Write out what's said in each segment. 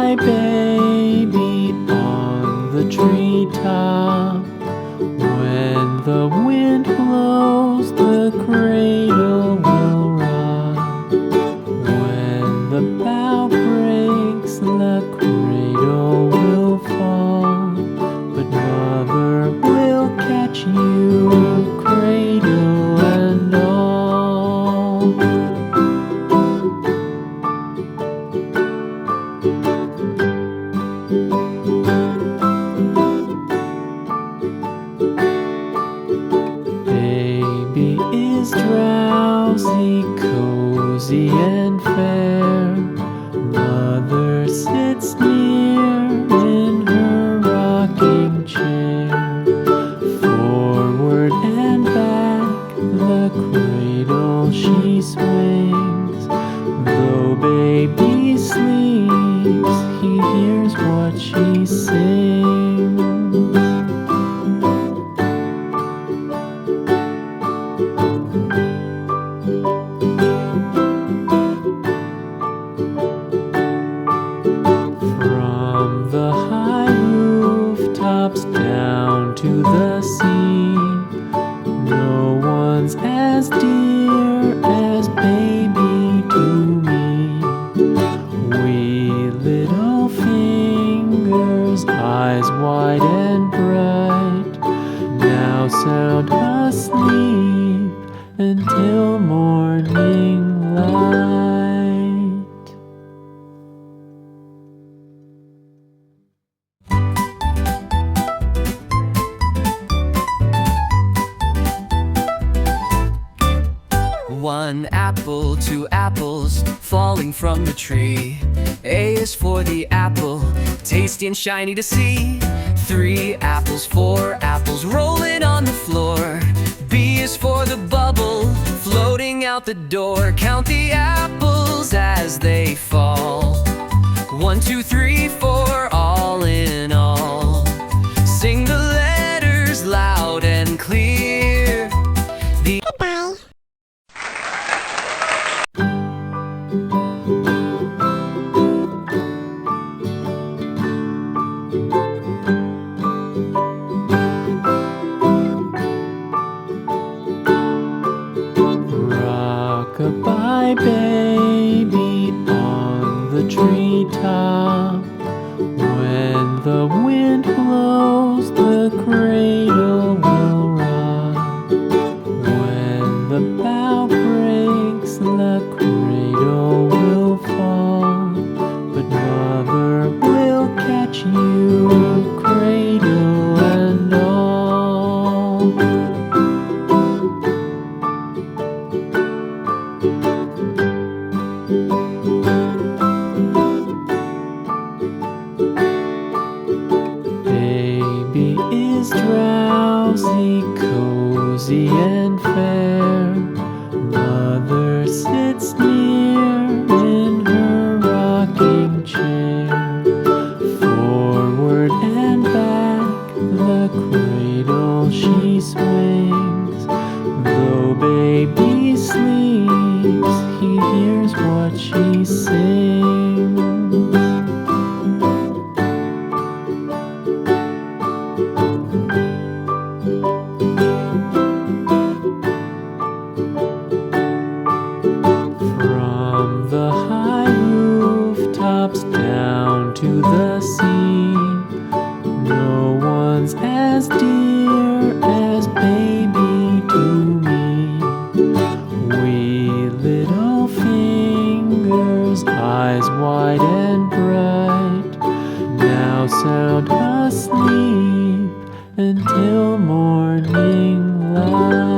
Rock-a-bye baby on the treetop. When the wind blows, the cradle will rock. When the bough breaks, the cradle will fall. But mother will catch you, cradle and all. Baby is drowsy, cozy and fair. Mother sits near in her rocking chair. Forward and back, the cradle she swings. Though baby sleeps, he hears what she sings. From the high rooftops down to the sea, no one's as dear as baby to me. Wee little fingers, eyes wide and bright, now sound asleep until morning light. One apple, two apples falling from the tree. A is for the apple, tasty and shiny to see. 3 apples, 4 apples rolling on the floor. B is for the bubble floating out the door. Count the apples as they fall. 1, 2, 3, 4, all in all. Sing the letters loud and clear. Goodbye. Rock-a-bye baby on the treetop. When the wind blows, the cradle will rock. When the bough breaks, the cradle will fall. But mother will catch you, cradle and all. Baby is drowsy, cozy and fair. Mother sits near in her rocking chair. Forward and back, the cradle she swings. Though baby sleeps, he hears what she sings. From the high rooftops down to the sea, no one's as dear as baby to me. Wee little fingers, eyes wide and bright, now sound asleep until morning light.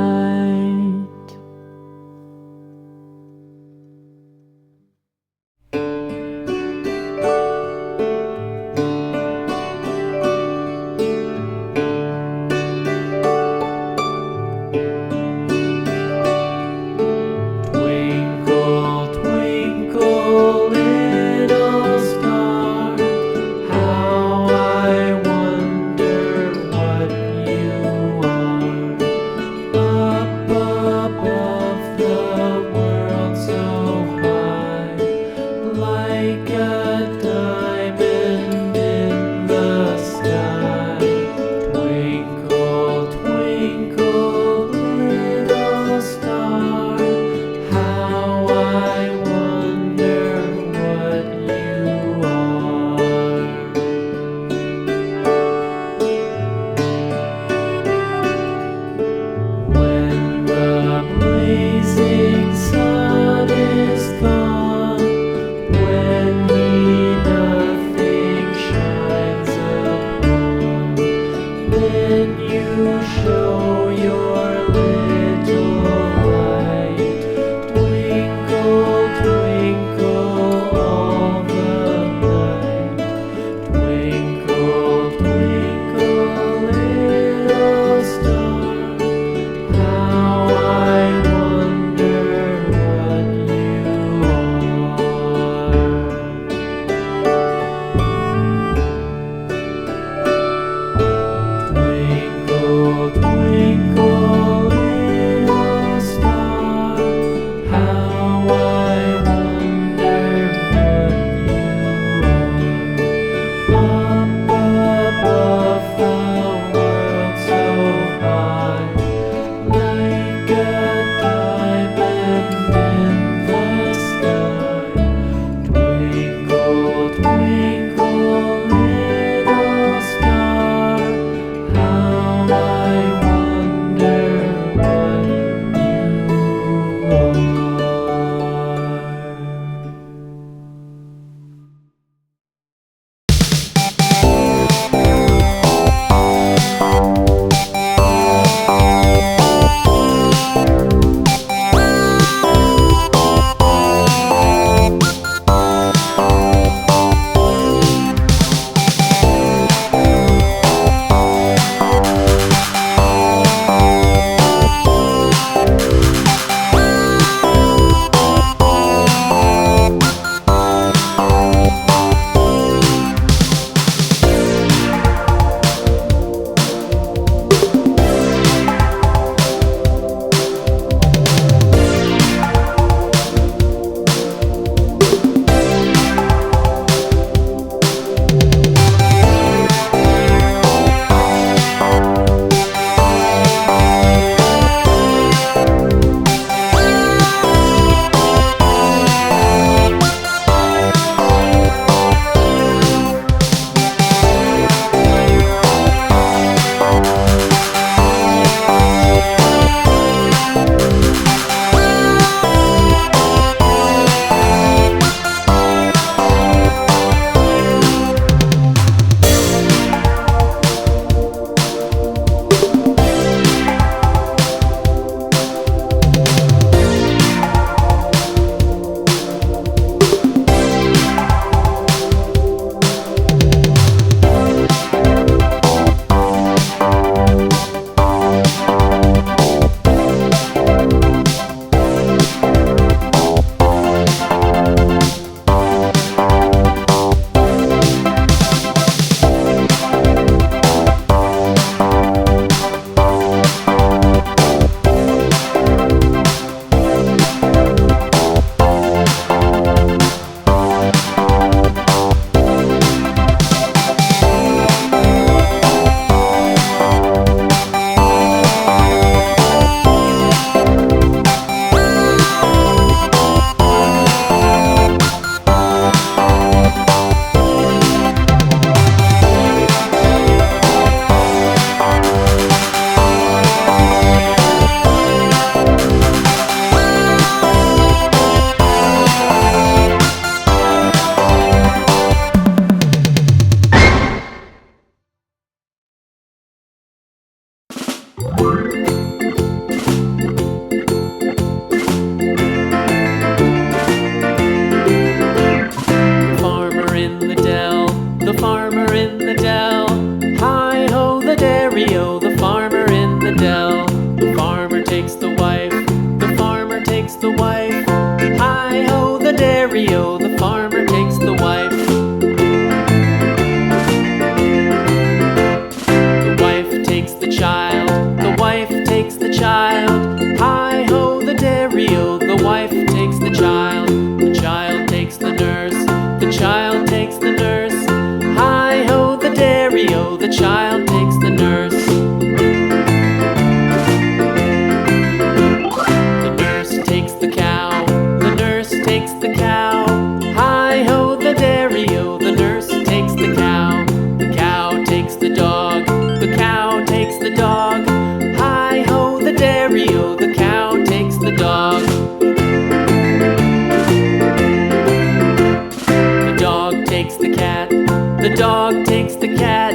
The dog takes the cat.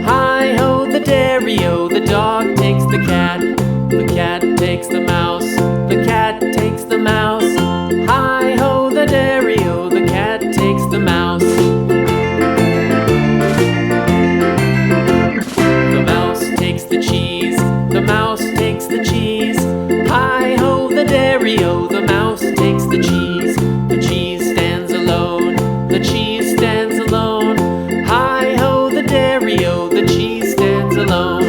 Hi-ho, the dairy-o. The dog takes the cat. The cat takes the mouse. The cat takes the mouse. Hi-ho, the dairy-o. The cat takes the mouse. The mouse takes the cheese. The mouse takes the cheese. Hi-ho, the dairy-o. The mouse takes the cheese. The cheese stands alone. The cheese stands alone. Hi-ho, the dairy-o. The cheese stands alone.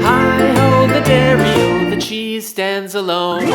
Hi-ho, the dairy-o. The cheese stands alone.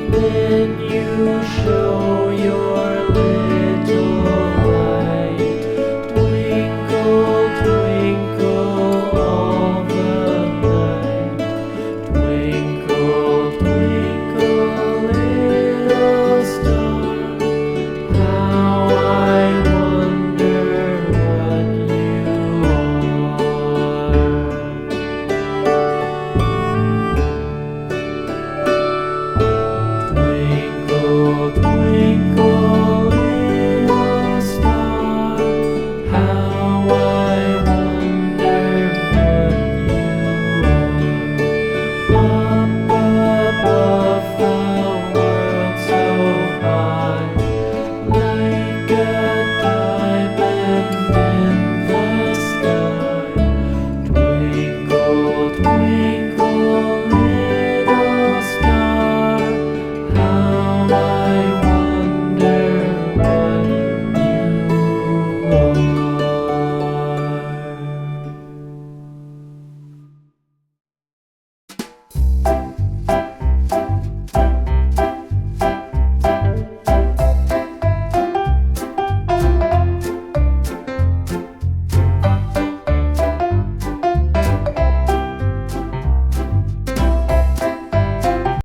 Then you show